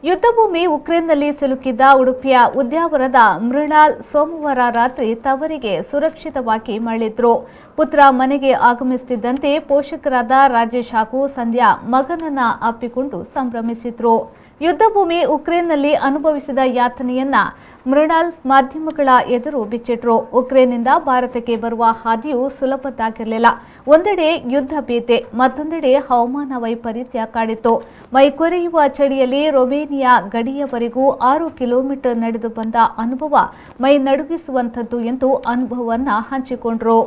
ಯುದ್ಧಭೂಮಿ ಉಕ್ರೇನ್ನಲ್ಲಿ ಸಿಲುಕಿದ್ದ ಉಡುಪಿಯ ಉದ್ಯಾವರದ ಮೃಣಾಲ್ ಸೋಮವಾರ ರಾತ್ರಿ ತವರಿಗೆ ಸುರಕ್ಷಿತವಾಗಿ ಮರಳಿದ್ರು. ಪುತ್ರ ಮನೆಗೆ ಆಗಮಿಸುತ್ತಿದ್ದಂತೆ ಪೋಷಕರಾದ ರಾಜೇಶ್ ಹಾಗೂ ಸಂಧ್ಯಾ ಮಗನನ್ನ ಅಪ್ಪಿಕೊಂಡು ಸಂಭ್ರಮಿಸಿದ್ರು. ಯುದ್ಧಭೂಮಿ ಉಕ್ರೇನ್ನಲ್ಲಿ ಅನುಭವಿಸಿದ ಯಾತನೆಯನ್ನ ಮೃಣಾಲ್ ಮಾಧ್ಯಮಗಳ ಎದುರು ಬಿಚ್ಚಿಟ್ರು. ಉಕ್ರೇನ್ನಿಂದ ಭಾರತಕ್ಕೆ ಬರುವ ಹಾದಿಯು ಸುಲಭದ್ದಾಗಿರಲಿಲ್ಲ. ಒಂದೆಡೆ ಯುದ್ಧ ಭೀತಿ, ಮತ್ತೊಂದೆಡೆ ಹವಾಮಾನ ವೈಪರೀತ್ಯ ಕಾಡಿತ್ತು. ಮೈಕೊರೆಯುವ ಚಳಿಯಲ್ಲಿ ರೊಮೇನಿಯಾ ಗಡಿಯವರೆಗೂ 6 ಕಿಲೋಮೀಟರ್ ನಡೆದು ಬಂದ ಅನುಭವ ಮೈ ನಡುಗಿಸುವಂಥದ್ದು ಎಂದು ಅನುಭವವನ್ನ ಹಂಚಿಕೊಂಡ್ರು.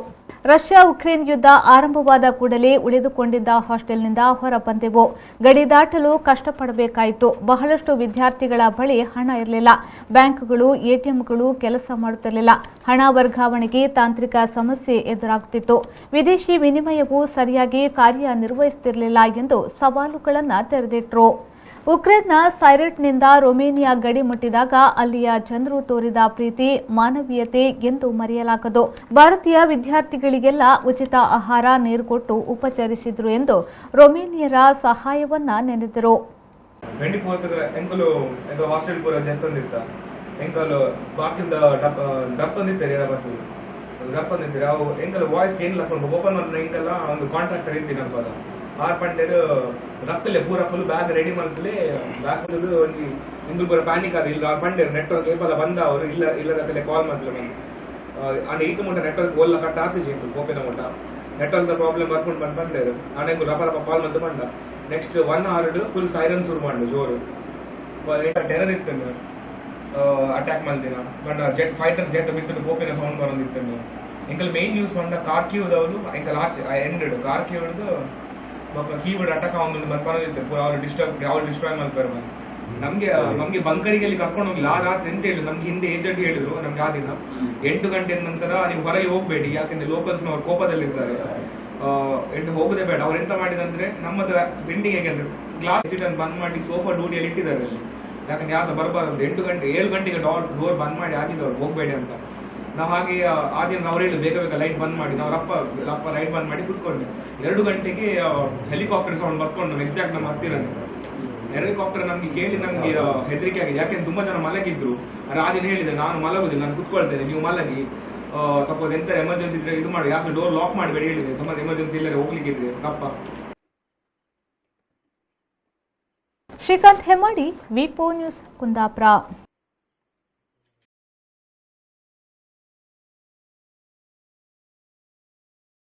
ರಷ್ಯಾ ಉಕ್ರೇನ್ ಯುದ್ಧ ಆರಂಭವಾದ ಕೂಡಲೇ ಉಳಿದುಕೊಂಡಿದ್ದ ಹಾಸ್ಟೆಲ್ನಿಂದ ಹೊರಬಂದೆವು. ಗಡಿ ದಾಟಲು ಕಷ್ಟಪಡಬೇಕಾಯಿತು. ಬಹಳಷ್ಟು ವಿದ್ಯಾರ್ಥಿಗಳ ಬಳಿ ಹಣ ಇರಲಿಲ್ಲ. ಬ್ಯಾಂಕ್ಗಳು, ಎಟಿಎಂಗಳು ಕೆಲಸ ಮಾಡುತ್ತಿರಲಿಲ್ಲ. ಹಣ ವರ್ಗಾವಣೆಗೆ ತಾಂತ್ರಿಕ ಸಮಸ್ಯೆ ಎದುರಾಗುತ್ತಿತ್ತು. ವಿದೇಶಿ ವಿನಿಮಯವು ಸರಿಯಾಗಿ ಕಾರ್ಯನಿರ್ವಹಿಸುತ್ತಿರಲಿಲ್ಲ ಎಂದು ಸವಾಲುಗಳನ್ನು ತೆರೆದಿಟ್ಟರು. ಉಕ್ರೇನ್ನ ಸೈರಟ್ನಿಂದ ರೊಮೇನಿಯಾ ಗಡಿ ಮುಟ್ಟಿದಾಗ ಅಲ್ಲಿಯ ಜನರು ತೋರಿದ ಪ್ರೀತಿ, ಮಾನವೀಯತೆ ಎಂದು ಮರೆಯಲಾಗದು. ಭಾರತೀಯ ವಿದ್ಯಾರ್ಥಿಗಳಿಗೆಲ್ಲ ಉಚಿತ ಆಹಾರ, ನೀರು ಕೊಟ್ಟು ಉಪಚರಿಸಿದ್ರು ಎಂದು ರೊಮೇನಿಯರ ಸಹಾಯವನ್ನ ನೆನೆದರು. ರಪ್ಪಲೆ ಪೂರ ಫುಲ್ ಬ್ಯಾಗ್ ರೆಡಿ ಮಾಡ್ತಲೇ ಬ್ಯಾಗ್ ಒಂಜಿ ಇಂದು ಪೂರ ಪ್ಯಾನಿಕ್ ಆದ ಇಲ್ಲ ಬಂಡೇರು ನೆಟ್ವರ್ಕ್ ಏಪಲ ಬಂದ ಅವರು ಇಲ್ಲದಕ್ಕಲೆ ಕಾಲ್ ಮಾಡ್ತಾರೆ ಬಂದು ಆಂಡ ಈತು ಮುಟ್ಟ ನೆಟ್ವರ್ಕ್ ಓಲ್ಲ ಕಟ್ ಆತಿಜಿ ಕೋಪಿನ ಮುಟ್ಟ ನೆಟ್ವರ್ಕ್ ಪ್ರಾಬ್ಲಮ್ ಬರ್ಕೊಂಡು ಬಂಡೇರು ಆಂಡ ಇಂಗು ರಪ್ಪ ಕಾಲ್ ಮಾಡ್ತು ಬಂದ ನೆಕ್ಸ್ಟ್ 1 hour ಫುಲ್ ಸೈರನ್ ಶುರು ಮಾಡು ಜೋರು ಟೆರರ್ ಇತ್ತು ಅಟ್ಯಾಕ್ ಮಾಡ್ದಿನ ಬಂಡ ಜೆಟ್ ಫೈಟರ್ ಜೆಟ್ ಬಿತ್ತು ಕೋಪಿನ ಸೌಂಡ್ ಬರೋದಿತ್ತು ಎಂಕಲ್ ಮೇನ್ ನ್ಯೂಸ್ ಬಂದ ಕಾರ್ಕಿಯೋದವರು ಎಂಕಲ್ ಆಚೆ ಎಂಡೆಡ್ ಕಾರ್ಕಿಯೋದು ಕೀಬೋರ್ಡ್ ಅಟಕ ಒಂದು ಬಂದಿತ್ತು ಅವ್ರು ಡಿಸ್ಟ್ರಾಯ್ ಮಾಡ್ತಾರೆ ನಮ್ಗೆ ಬಂಕರಿಗೆ ಕರ್ಕೊಂಡು ಹೋಗಿಲ್ಲ. ಆ ರಾತ್ರಿ ಎಂತ ಹೇಳಿದ್ರು, ನಮ್ಗೆ ಹಿಂದೆ ಏಜೆಂಟ್ ಹೇಳಿದ್ರು ನಮ್ಗೆ ಆ ದಿನ 8 ಗಂಟೆ ನಂತರ ನೀವು ಹೊರಗೆ ಹೋಗ್ಬೇಡಿ, ಯಾಕಂದ್ರೆ ಲೋಕಲ್ಸ್ ಅವ್ರು ಕೋಪದಲ್ಲಿರ್ತಾರೆ, ಹೋಗೋದೇ ಬೇಡ. ಅವ್ರು ಎಂತ ಮಾಡಿದಂದ್ರೆ ನಮ್ಮದ್ರ ಬಿಲ್ಡಿಂಗ್ ಹೇಗೆ ಗ್ಲಾಸ್ ಸೀಟನ್ನು ಬಂದ್ ಮಾಡಿ ಸೋಫಾ ಡೂಟಿಯಲ್ಲಿ ಇಟ್ಟಿದ್ದಾರೆ ಅಲ್ಲಿ, ಯಾಕಂದ್ರೆ ಯಾಸ ಬರಬಾರ್ದು 7 ಗಂಟೆಗೆ ಡೋರ್ ಬಂದ್ ಮಾಡಿ ಆಗಿದ್ದವ್ರು ಹೋಗ್ಬೇಡಿ ಅಂತ. ನಾವು ಹಾಗೆ ಆ ದಿನ ಅವ್ರು ಹೇಳಿ ಬೇಗ ಲೈಟ್ ಬಂದ್ ಮಾಡಿ ನಾವು ರಪ್ಪ ಲೈಟ್ ಬಂದ್ ಮಾಡಿ ಕುತ್ಕೊಂಡೆ. 2 ಗಂಟೆಗೆ ಹೆಲಿಕಾಪ್ಟರ್ ಸೌಂಡ್ ಬರ್ಕೊಂಡು ಎಕ್ಸಾಕ್ಟ್ ನಮ್ಮ ಹತ್ತಿರ ಹೆಲಿಕಾಪ್ಟರ್ ನಮ್ಗೆ ಕೇಳಿ ನಮ್ಗೆ ಹೆದರಿಕೆ ಆಗಿದೆ, ಯಾಕೆಂದ್ರೆ ತುಂಬಾ ಜನ ಮಲಗಿದ್ರು. ಆ ದಿನ ಹೇಳಿದೆ ನಾನು ಮಲಗುದಿಲ್ಲ, ನಾನು ಕುತ್ಕೊಳ್ತೇನೆ, ನೀವು ಮಲಗಿ, ಸಪೋಸ್ ಎಂತ ಎಮರ್ಜೆನ್ಸಿ ಇದ್ರೆ ಇದು ಮಾಡಿ, ಯಾಕೆ ಡೋರ್ ಲಾಕ್ ಮಾಡಬೇಡಿ ಹೇಳಿದೆ. ತುಂಬಾ ಎಮರ್ಜೆನ್ಸಿ ಇಲ್ಲದೆ ಹೋಗ್ಲಿಕ್ಕಿದ್ರೆ ರಪ್ಪ. ಶ್ರೀಕಾಂತ್ ಹೆಮ್ಮಾಡಿ, ವಿಪೋ ನ್ಯೂಸ್, ಕುಂದಾಪುರ.